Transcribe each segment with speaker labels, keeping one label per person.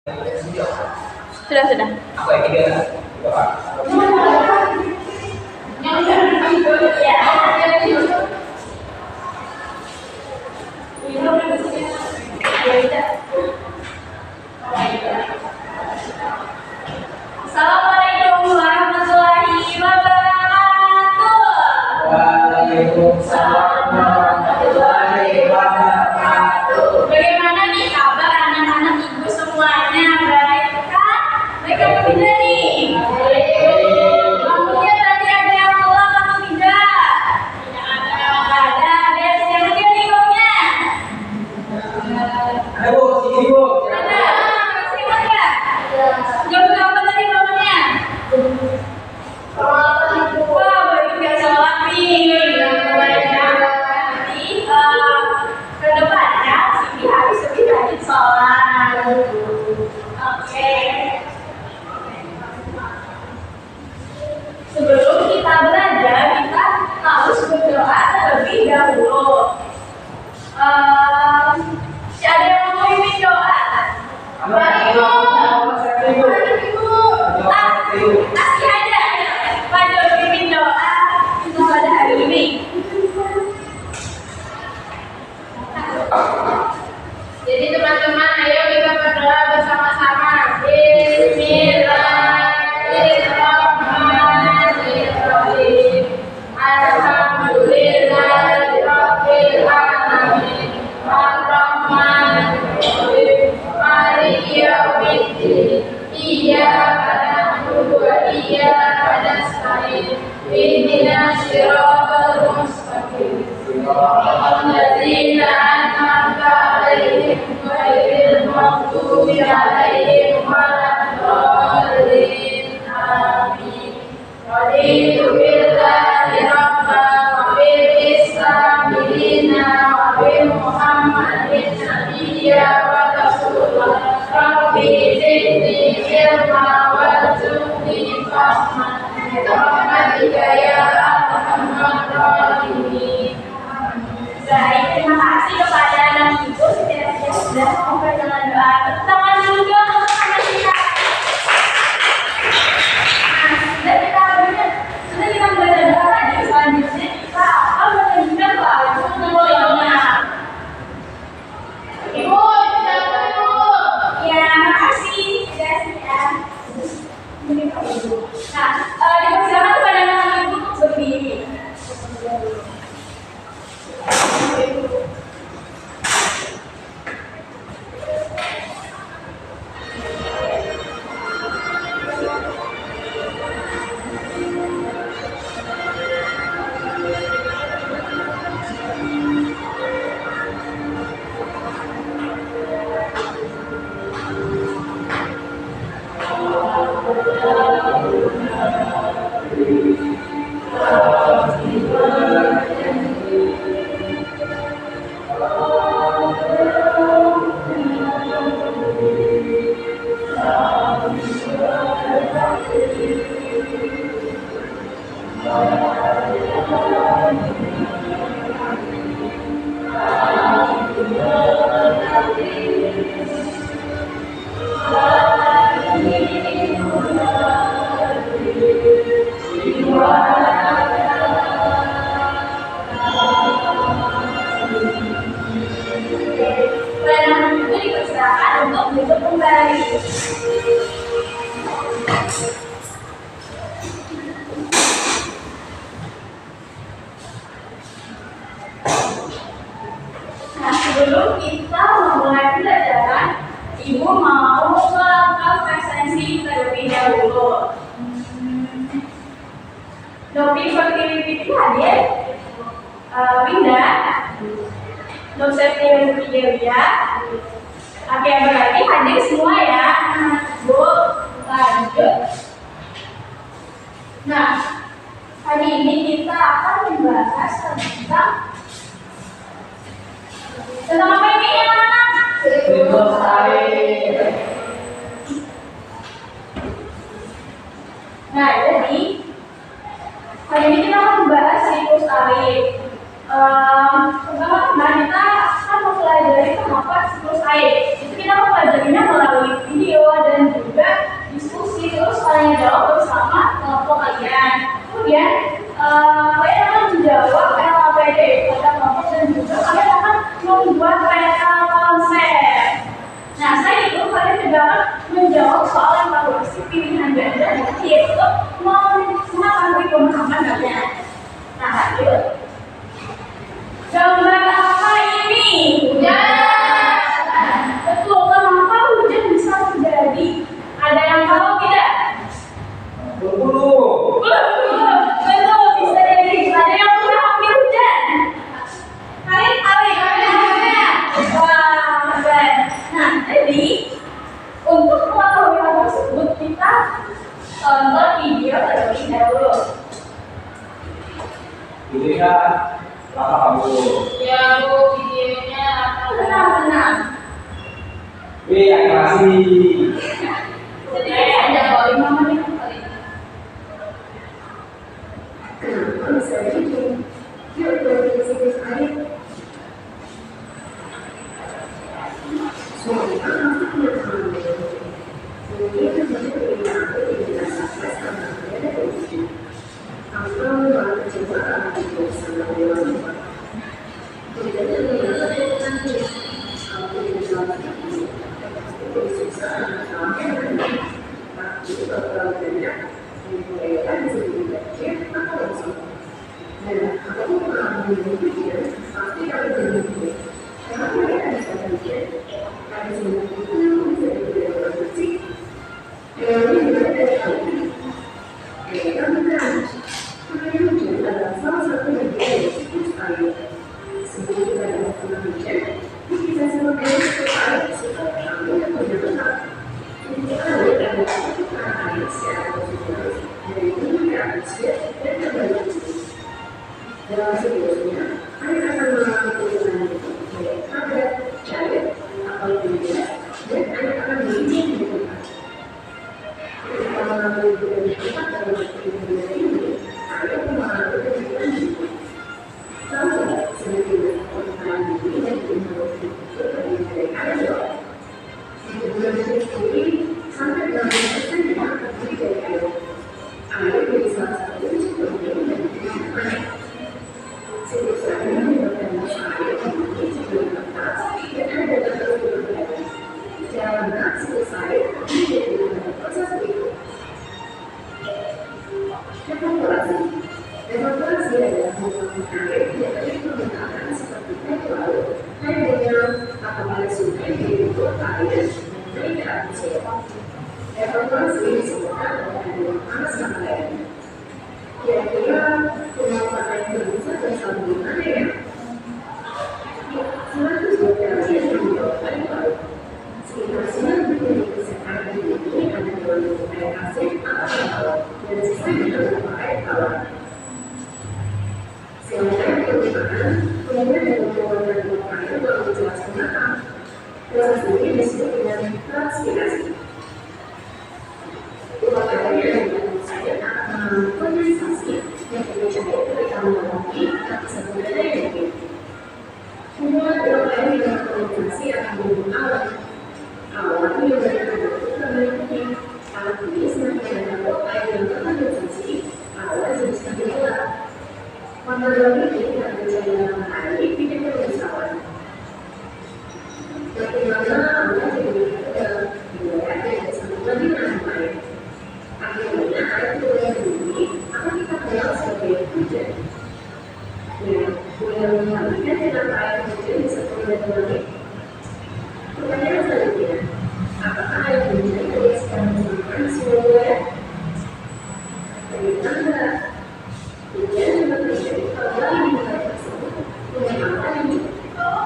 Speaker 1: Sudah.
Speaker 2: Apa yang tiga?
Speaker 1: Assalamualaikum warahmatullahi wabarakatuh.
Speaker 2: Waalaikumsalam warahmatullahi wabarakatuh.
Speaker 1: Bagaimana nih kabar anak-anak ibu semuanya? Baik kan? Baik atau tidak nih? Lampunya tadi ada yang gelap atau tidak? Ada yang sedang kecil nih baunya?
Speaker 2: Ada bu, sini bu.
Speaker 1: Ada. Masih ada? Jam berapa tadi bangunnya? Wah, baru juga sholat nih. Nanti ke depannya Sini harus lebih rajin sholat. Oke. Sebelum kita belajar, kita harus berdoa terlebih dahulu. Siapa yang mau pimpin doa? Mari ibu. Kasih aja. Pada pimpin doa untuk pada hari ini. Jadi teman-teman, ayo kita berdoa bersama-sama. Bismillahirrahmanirrahim. Alhamdulillahirabbil alamin. Arrahmanirrahim. Maliki yaumiddin. Iyyaka na'budu wa iyyaka nasta'in. Ihdinas siratal mustaqim. Alladzina an'amta 'alaihim ghairil maghdubi 'alaihim waladdallin. Amin. Raditu billahi rabban wa bil islami dinan wa bi Muhammadin nabiyya wa rasulan. Rabbi zidni ilma warzuqni fahman. Rahmatika ya arhamar rahimin. Baik, terima kasih kepada anak ibu setiap sudah memulai dengan doa. Tepuk tangan dulu dong untuk anak kita. Sudah kita belajar doa tadi. Selanjutnya kita akan belajar langsung doanya. Ibu, silakan ibu. Ya, makasih. Nah, dipersilakan kepada anak ibu untuk berdiri. Nah, sebelum kita memulai pelajaran, Ibu mau melakukan presensi terlebih dahulu. Dr. Fertility hadir, Winda, Dr. Fertility Delia. Oke, berarti hadir semua ya, Bu. Lanjut. Nah, hari ini kita akan membahas tentang apa ini anak-anak?
Speaker 2: Siklus air.
Speaker 1: Nah, jadi hari ini kita akan membahas siklus air. Pertama-tama kita akan mempelajari apa siklus air. Itu kita mempelajarinya melalui kalian juga menjawab soal evaluasi pilihan ganda, yaitu memahami pemahaman kalian. Nah, lanjut. Gambar apa ini? Hujan. Betul, kenapa hujan bisa terjadi? Ada yang tahu tidak?
Speaker 2: Berbulu.
Speaker 1: Betul, bisa jadi. Ada yang pernah ambil hujan? Kalian tahu ya? Wah, keren. Nah, jadi untuk mengetahui hal tersebut kita tonton video terlebih dahulu.
Speaker 2: Videonya apa kamu?
Speaker 1: Ya, Bu, videonya tenang.
Speaker 2: Ya kasih.
Speaker 1: Sedikit saja kok, 5 menit kali.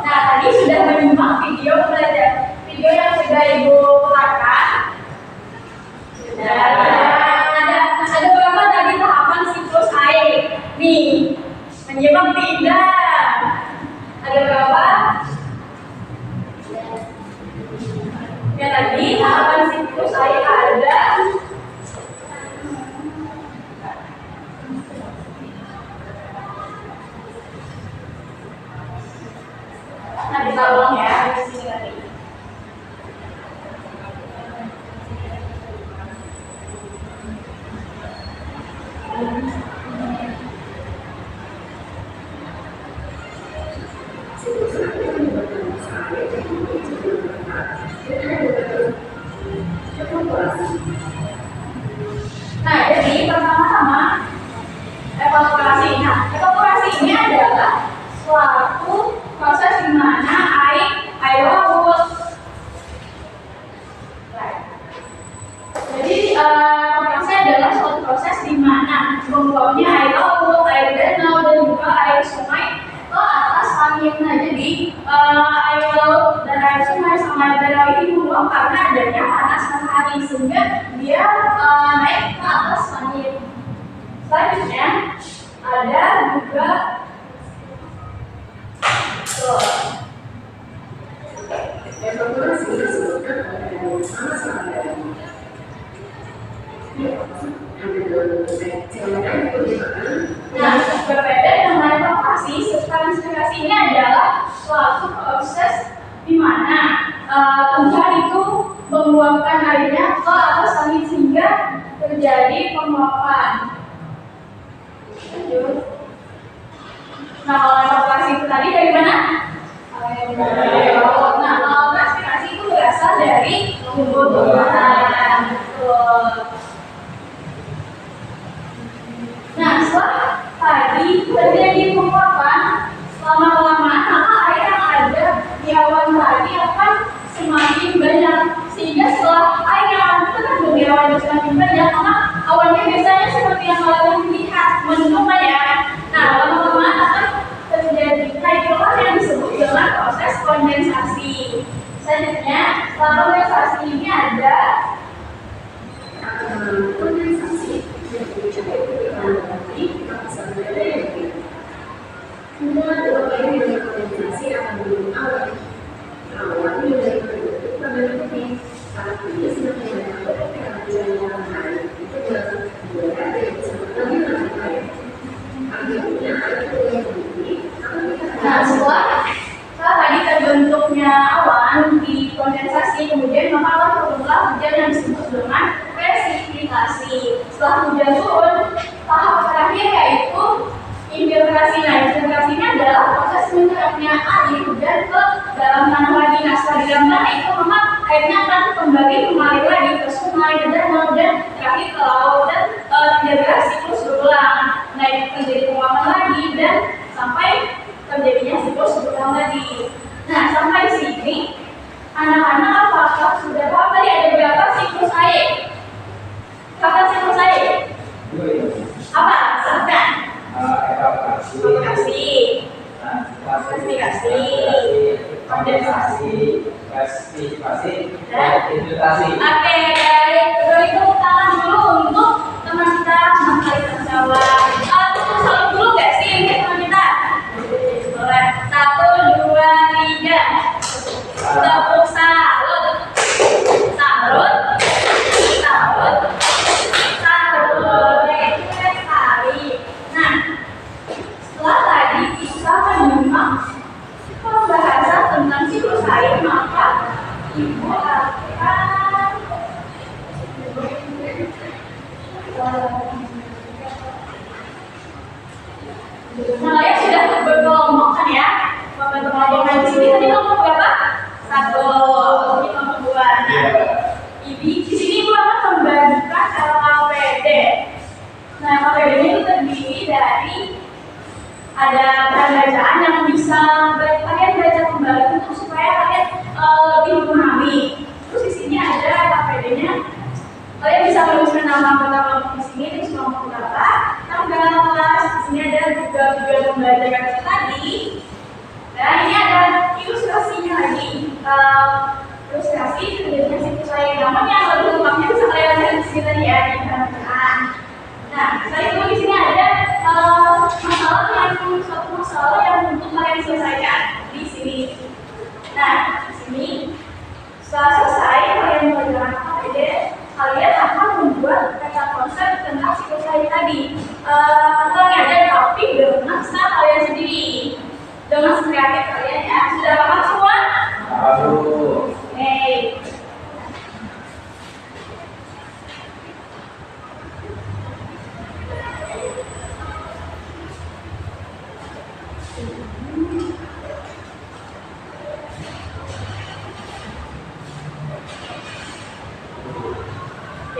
Speaker 1: Nah, tadi sudah menyimak video yang sudah Ibu putarkan. Ada berapa tadi tahapan siklus air? Nih, menyimak tidak? Ada berapa? Ya tadi tahapan siklus air ada. Nah, kita ulang ya di sini tadi. konversasi adalah suatu proses di mana menguapnya air laut, air danau, dan juga air sungai ke atas langit. Nah, jadi air laut dan air sungai sama air danau ini menguap karena adanya panas matahari sehingga dia naik ke atas langit. Selanjutnya ada juga nah, berbeda dengan evaporasi, substansifikasi ini adalah suatu proses di mana Tuhan itu menguapkan airnya ke atas langit sehingga terjadi penguapan. Nah, kalau evaporasi itu tadi dari mana? Dari laut. Nah, kalau transpirasi itu berasal dari tumbuh-tumbuhan. Nah, setelah tadi terjadi penguapan, lama-kelamaan maka air yang ada di awan tadi akan semakin banyak, sehingga setelah air yang ada itu kan di awan semakin banyak, maka awannya biasanya seperti yang kalian lihat mendung ya. Nah, lama-kelamaan akan terjadi hidrogen yang disebut dengan proses kondensasi. Selanjutnya, setelah kondensasi ini ada kondensasi yang semua berbagai dari kondensasi akan menjadi awan. Awan menjadi bentuk putih. Saat ini semakin banyak pergerakan air itu berada di sekitar air. Akhirnya air itu yang putih. Nah, setelah tadi terbentuknya awan di kondensasi, kemudian maka turunlah hujan yang disebut dengan presipitasasi. Setelah hujan turun, tahap terakhir yaitu infiltrasi. Nah, infiltrasi ini adalah proses menyerapnya air hujan ke dalam tanah lagi. Nah, setelah di dalam tanah itu maka airnya akan kembali mengalir lagi ke sungai, ke danau, dan terakhir ke laut, dan terjadilah siklus berulang. Nah, itu terjadi penguapan lagi dan sampai terjadinya siklus berulang lagi. Nah, sampai sini anak-anak apakah sudah paham tadi ada berapa siklus air? Berapa siklus air? Apa? Sebutkan. Evaporasi, transpirasi, kondensasi, presipitasasi, dan infiltrasi. Oke, dari tepuk tangan dulu untuk teman kita Mas Jawab. Tepuk salut dulu nggak sih untuk teman kita? Boleh. 1, 2, 3. Tepuk salut. Salut. Salut. Setelah tadi kita menyimak pembahasan tentang siklus air, maka Ibu akan saya sudah berkelompok kan ya? Kelompok di sini tadi kelompok berapa? 1, ini kelompok 2. Nah, di sini Ibu akan membagikan LKPD. Nah, LKPD ini terdiri dari ada bacaan yang bisa kalian baca kembali untuk supaya kalian lebih memahami. Terus di sini ada LKPD-nya. Kalian bisa menuliskan nama kelompok di sini, terus kelompok berapa, tanggal. Di sini ada juga video pembelajaran tadi. Dan ini ada ilustrasinya lagi. Ilustrasi terjadinya siklus air. Namun yang lebih lengkapnya bisa kalian lihat di sini tadi ya di permukaan. Nah, saya itu di sini ada suatu masalah yang untuk kalian selesaikan di sini. Nah, di sini setelah selesai kalian belajar LKPD, kalian akan membuat kata konsep tentang siklus air tadi. Kalian ada topik dengan style kalian sendiri, dengan kreatif kalian ya. Sudah paham semua? Hey.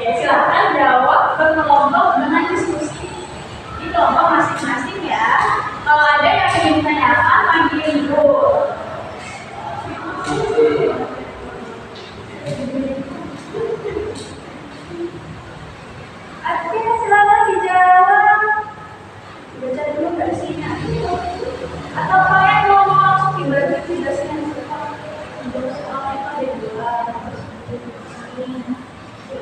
Speaker 1: Silahkan jawab berkelompok dengan diskusi di kelompok masing-masing ya. Kalau ada yang ingin ditanyakan, panggil Ibu. Atau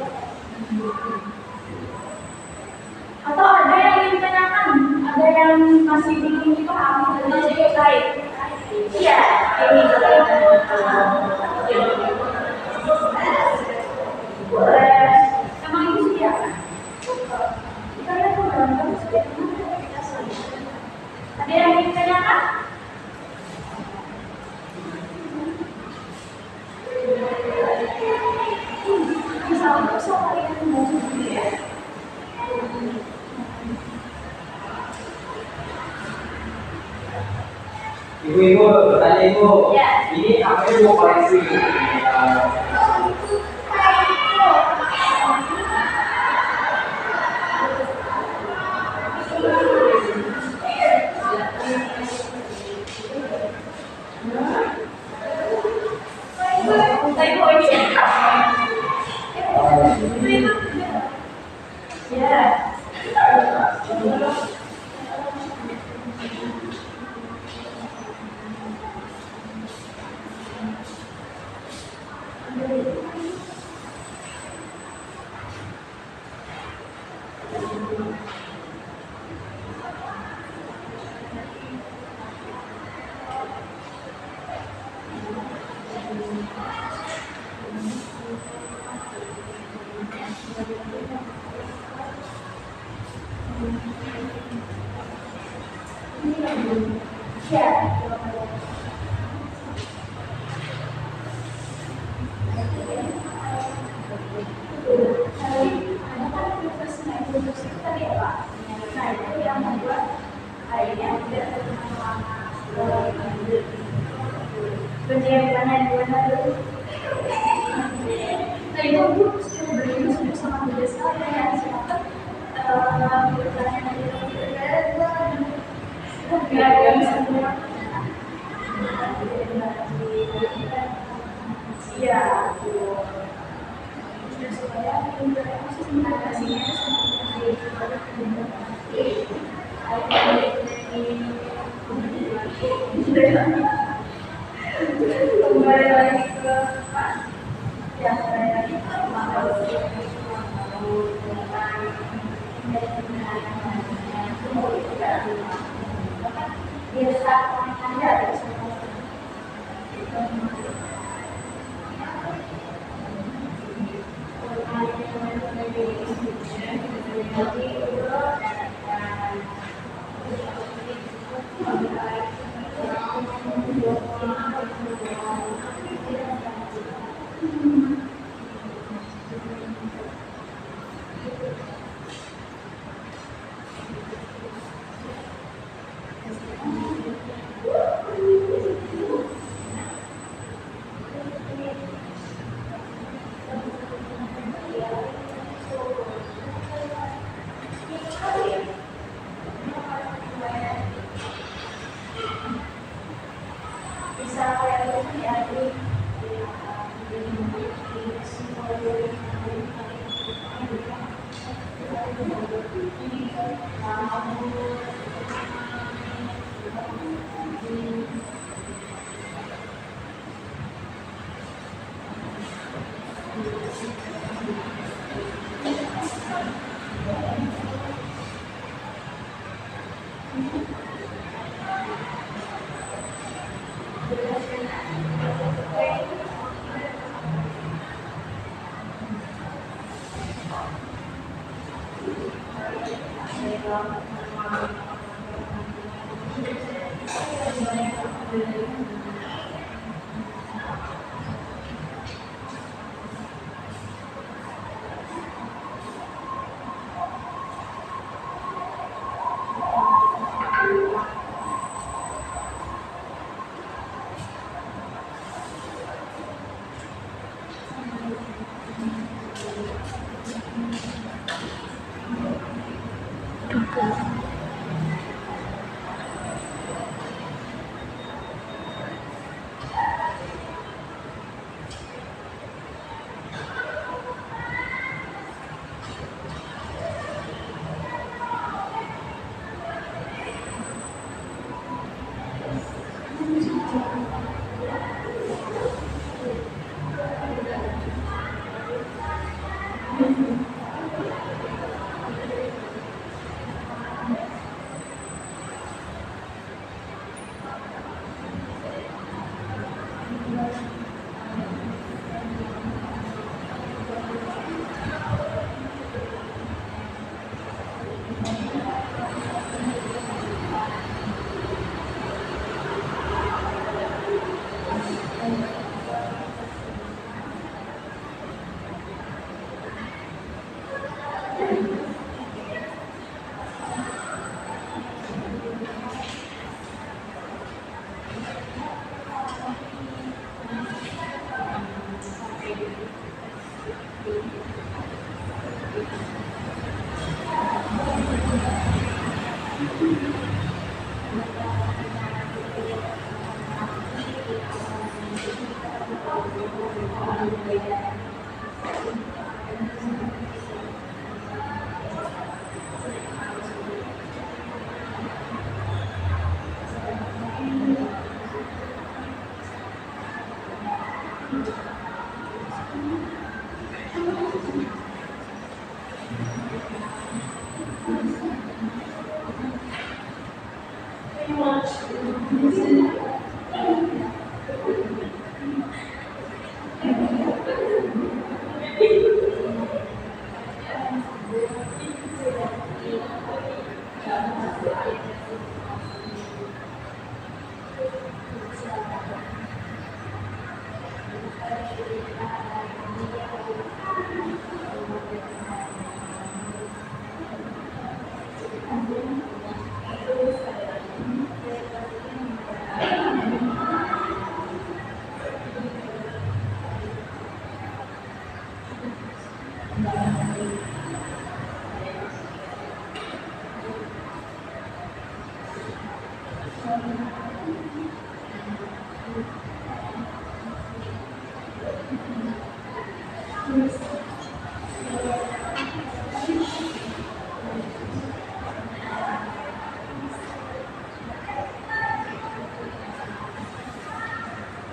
Speaker 1: ada yang ingin ditanyakan? Ada yang masih belum dipahami tentang stereotype? Iya, ini boleh. Emang itu sih ya? Kita lihat program ada yang ingin ditanyakan? Bisa kalian membantu dulu ya.
Speaker 2: Ibu-ibu, bertanya ibu.
Speaker 1: Ya.
Speaker 2: Ini apa yang mau koleksi?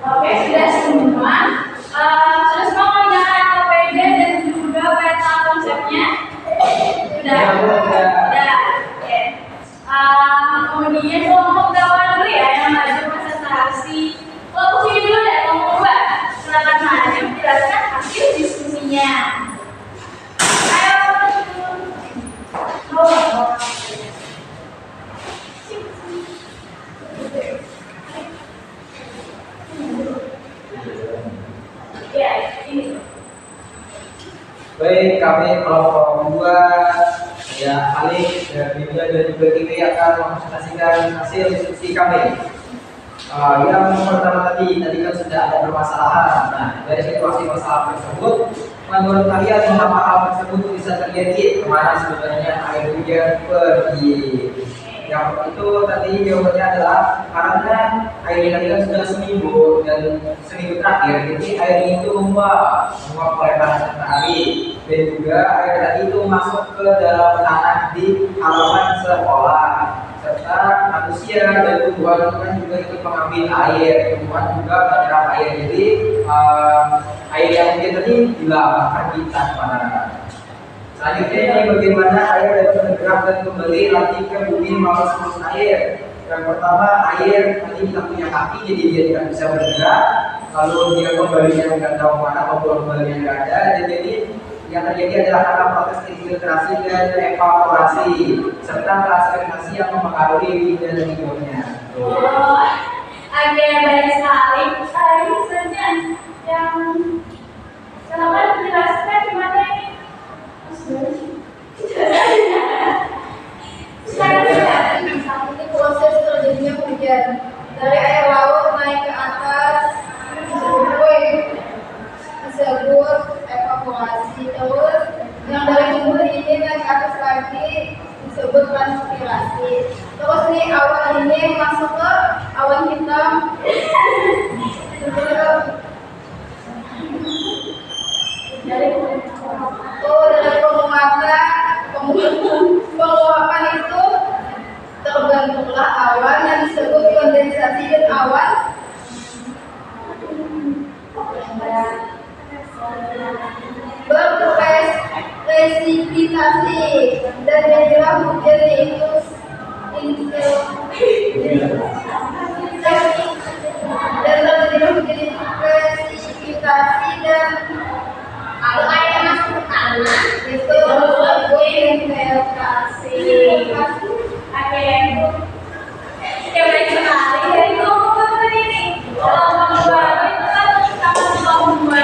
Speaker 1: Oke, sudah semua. Sudah semua mengenal APD dan juga peta konsepnya? Sudah. Sudah. Oke. Kemudian kelompok gawat dulu ya yang maju presentasi. Kelompok ini dulu deh, kelompok 2. Silakan maju jelaskan hasil diskusinya. Ayo. Ya, ini.
Speaker 2: Baik, kami kelompok 2 ya Alif dan Bimba dan juga Kimi akan mempresentasikan hasil diskusi kami. Yang pertama tadi kan sudah ada permasalahan. Nah, dari situasi masalah tersebut, menurut kalian mengapa hal tersebut bisa terjadi? Kemana sebenarnya air hujan pergi? Yang itu tadi jawabannya adalah karena air tadi kan sudah seminggu dan seminggu terakhir, jadi air itu menguap oleh panas matahari dan juga air tadi itu masuk ke dalam tanah di halaman sekolah serta manusia dan tumbuhan kan juga ikut mengambil air, tumbuhan juga menyerap air, jadi air yang mungkin tadi hilang pergi tanpa darah. Selanjutnya ini bagaimana air dapat bergerak dan kembali lagi ke bumi melalui siklus air. Yang pertama, air nanti kita punya kaki jadi dia tidak bisa bergerak, lalu dia kembalinya nggak tahu mana maupun kembalinya nggak ada, dan jadi yang terjadi adalah karena proses infiltrasi dan evaporasi serta transpirasi yang mempengaruhi wujud dan hidupnya.
Speaker 1: Oh, oke, baik sekali. Ini saja yang selamat dijelaskan gimana ini?
Speaker 3: Ini proses terjadinya hujan dari air laut naik ke atas disebut evaporasi, terus yang dari sumber ini naik ke atas lagi disebut transpirasi. Terus nih awan ini masuk ke awan hitam dari penguapan itu terbentuklah awan yang disebut kondensasi dan awan berproses presipitasi, dan jadilah hujan yaitu dan terjadilah hujan itu presipitasi dan kalau air masuk ke tanah itu infiltrasi.
Speaker 1: Oke. Ya baik sekali. Jadi kelompok ini. Kelompok baru itu kan kelompok dua.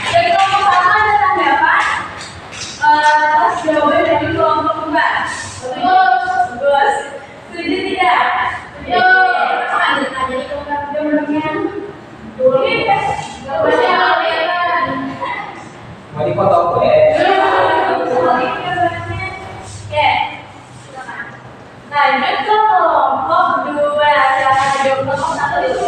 Speaker 1: Jadi kelompok satu ada tanggapan. Terus jawaban dari kelompok dua. Bagus. Setuju tidak? Yo. Ada di kelompok dua. Ini jawabannya apa?
Speaker 2: Mau dipoto gue.
Speaker 1: Lanjut ke kelompok dua. Cara jawab kelompok satu itu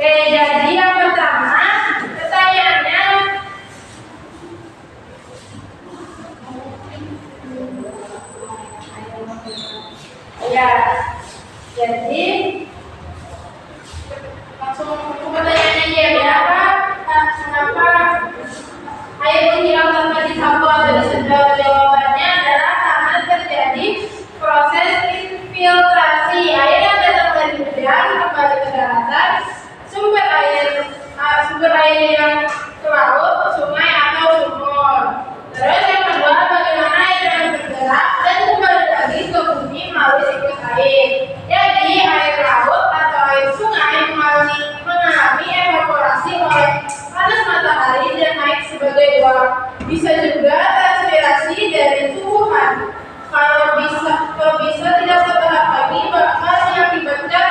Speaker 1: jadi yang pertama pertanyaannya ya, jadi langsung ke pertanyaannya ya, kenapa air menghilang tanpa disapu atau disedot? Jawabannya adalah karena terjadi proses infiltrasi. Air yang datang dari hujan kembali ke daratan, sumber air yang ke laut, sungai atau sumur. Terus yang kedua, bagaimana air yang bergerak dan kembali lagi ke bumi melalui siklus air. Jadi air laut atau air sungai mengalami evaporasi oleh panas matahari dan naik sebagai uap. Bisa juga transpirasi dari tumbuhan. Kalau bisa tidak bertahap lagi, bakal mengakibatkan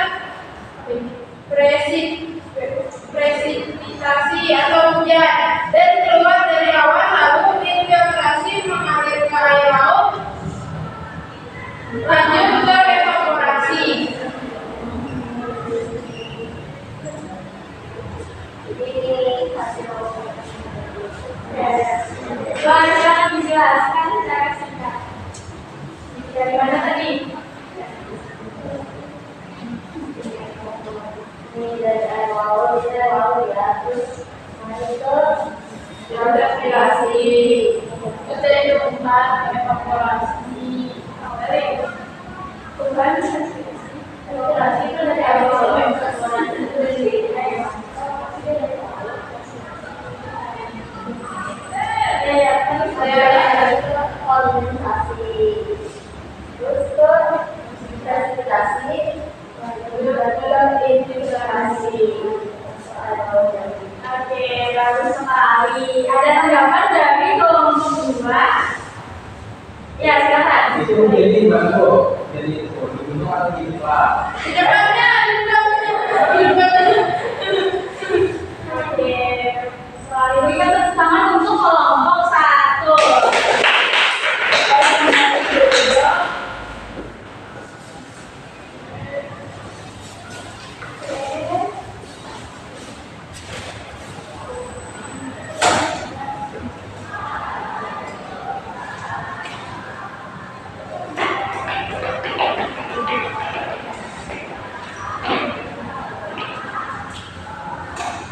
Speaker 1: presipitasi atau hujan dan keluar dari awan lalu infiltrasi mengalir ke air laut, lanjut ke evaporasi. Silakan dijelaskan secara singkat. Dari mana tadi? Ini dari air laut ya, terus itu transpirasi, terus dari keempat evaporasi. Dari bukan evaporasi itu dari air laut, evaporasi itu dari air kondensasi, terus ke transpirasi, infiltrasi. Oke, bagus sekali. Ada tanggapan dari kelompok dua? Ya, silakan.
Speaker 2: Itu jadi bangko, jadi di gunung atau di bawah?
Speaker 1: Di depannya. Oke, soal ini kita tepuk tangan untuk kelompok satu.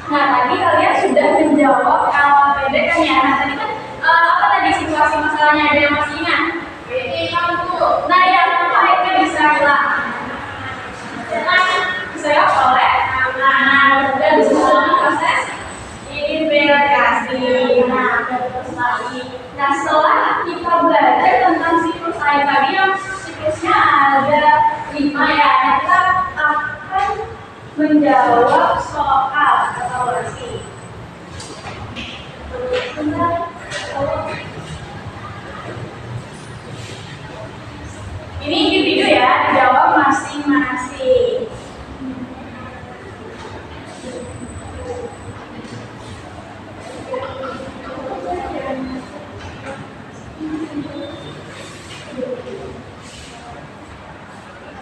Speaker 1: Nah, tadi kalian sudah menjawab kalau pendek kan ya. Nah, tadi kan apa tadi situasi masalahnya, ada yang masih ingat? Nah, yang akhirnya bisa hilang. Bisa ya oleh. Nah, sudah disebut proses infiltrasi. Nah, terus lagi. Nah, setelah kita belajar tentang siklus air tadi yang siklusnya ada 5 ya. Nah, kita akan menjawab soal evaluasi. Ini individu ya, dijawab masing-masing.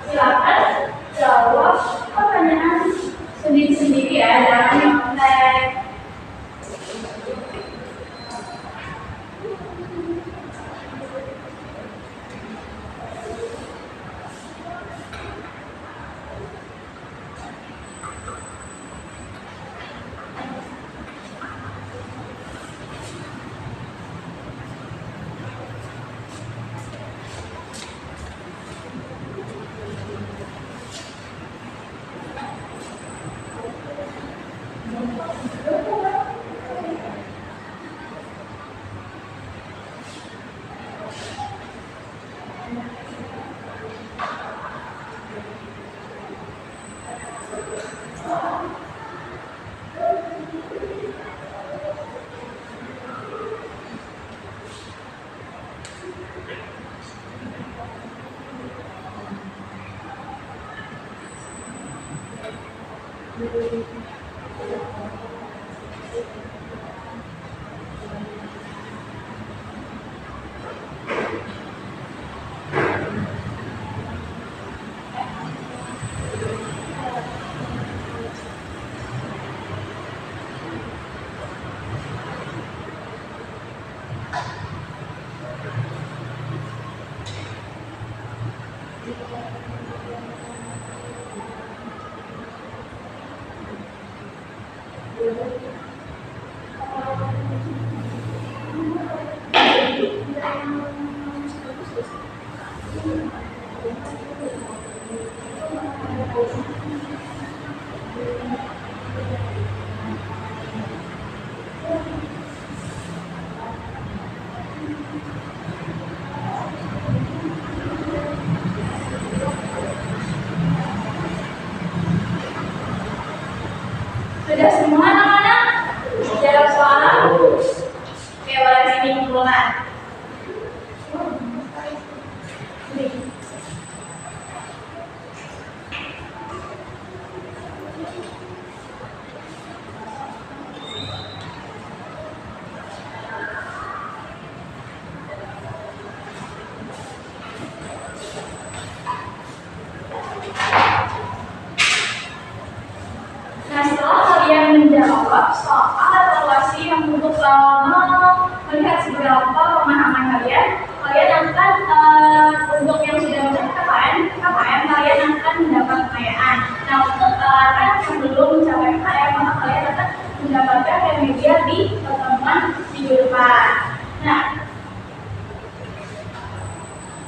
Speaker 1: Silakan jawab pertanyaan sendiri-sendiri ya, jangan nyontek. Sudah semua anak-anak? Jawab soal? Oke, boleh sini kumpulan. Nah, setelah kalian menjawab soal evaluasi yang untuk melihat seberapa pemahaman kalian, kalian akan untuk yang sudah mencapai KKM, kalian akan mendapat kekayaan. Nah, untuk anak yang belum mencapai KKM, maka kalian akan mendapatkan remedial di pertemuan minggu depan. Nah,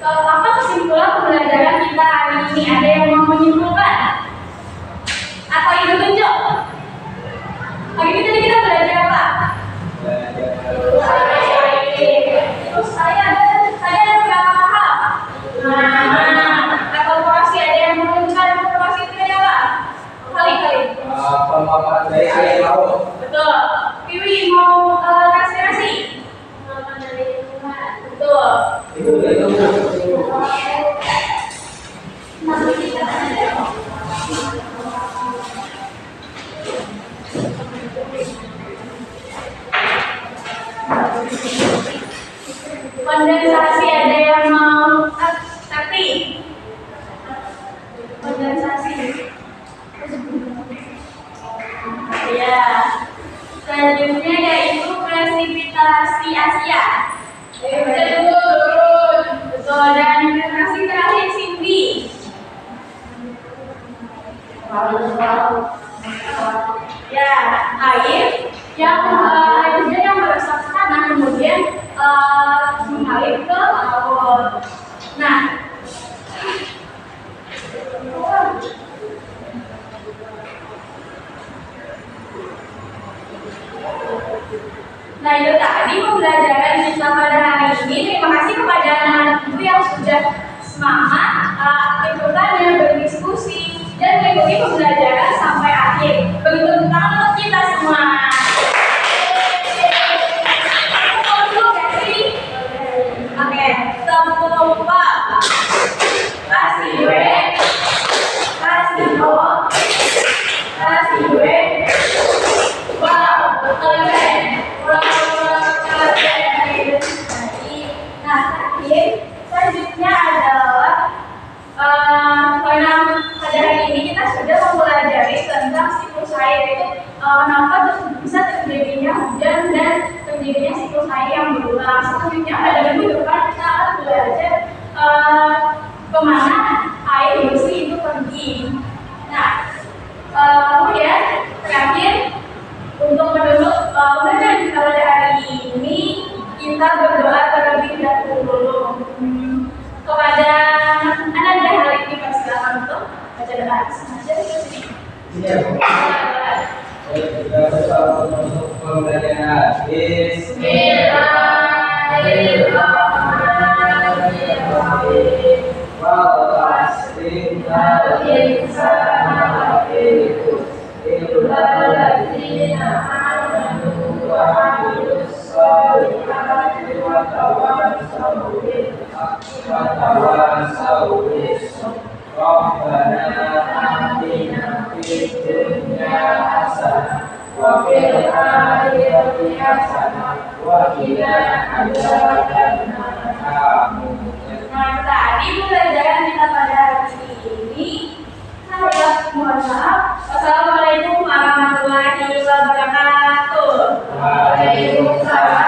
Speaker 1: apa kesimpulan pembelajaran kita hari ini? Ada yang mau menyimpulkan? Atau ibu tunjuk? Hari ini tadi kita belajar apa? Terus saya ada berapa tahap? Evaluasi, ada yang menunjukkan evaluasi itu ada apa? Kali-kali.
Speaker 2: Pemaparan dari air laut.
Speaker 1: Betul. Piwi mau nasi. Betul.
Speaker 2: Itu.
Speaker 1: Kondensasi, ada yang mau tapi kondensasi. Ya. Selanjutnya yaitu presipitasi Asia. Betul. Dan presipitasi terakhir Cindy. Ya, air yang airnya yang meresap ke tanah kemudian mengalir ke laut. Nah, itu tadi pembelajaran kita pada hari ini. Terima kasih kepada anak-anak ibu yang sudah semangat ikutannya berdiskusi dan mengikuti pembelajaran sampai akhir. Begitu tentang untuk kita semua. Oke, semua kasih gue, kasih lo, kasih gue. Wow, keren. Nah, selanjutnya adalah karena pada hari ini kita sudah mempelajari tentang siklus air. Ramadan dan terjadinya siklus air yang berulang. Selanjutnya pada minggu depan kita akan belajar kemana air bersih itu pergi. Nah, kemudian terakhir untuk menutup pembelajaran kita pada hari ini, kita berdoa terlebih dahulu kepada Ananda Halik. Dipersilakan untuk baca doa.
Speaker 2: Iya. Kita bersama untuk pembelajaran. Bismillahirrahmanirrahim. Wal asri innal insana lafi khusr illa alladziina aamanu wa 'amilus shalihati wa tawassaw bil haqqi wa tawassaw bis sabr. Rabbana atina fid dunya hasanah wa fil akhirati hasanah wa qina adzabannar.
Speaker 1: Nah, tadi pembelajaran kita pada hari ini, saya mohon maaf. Wassalamualaikum warahmatullahi wabarakatuh.
Speaker 3: Waalaikumsalam.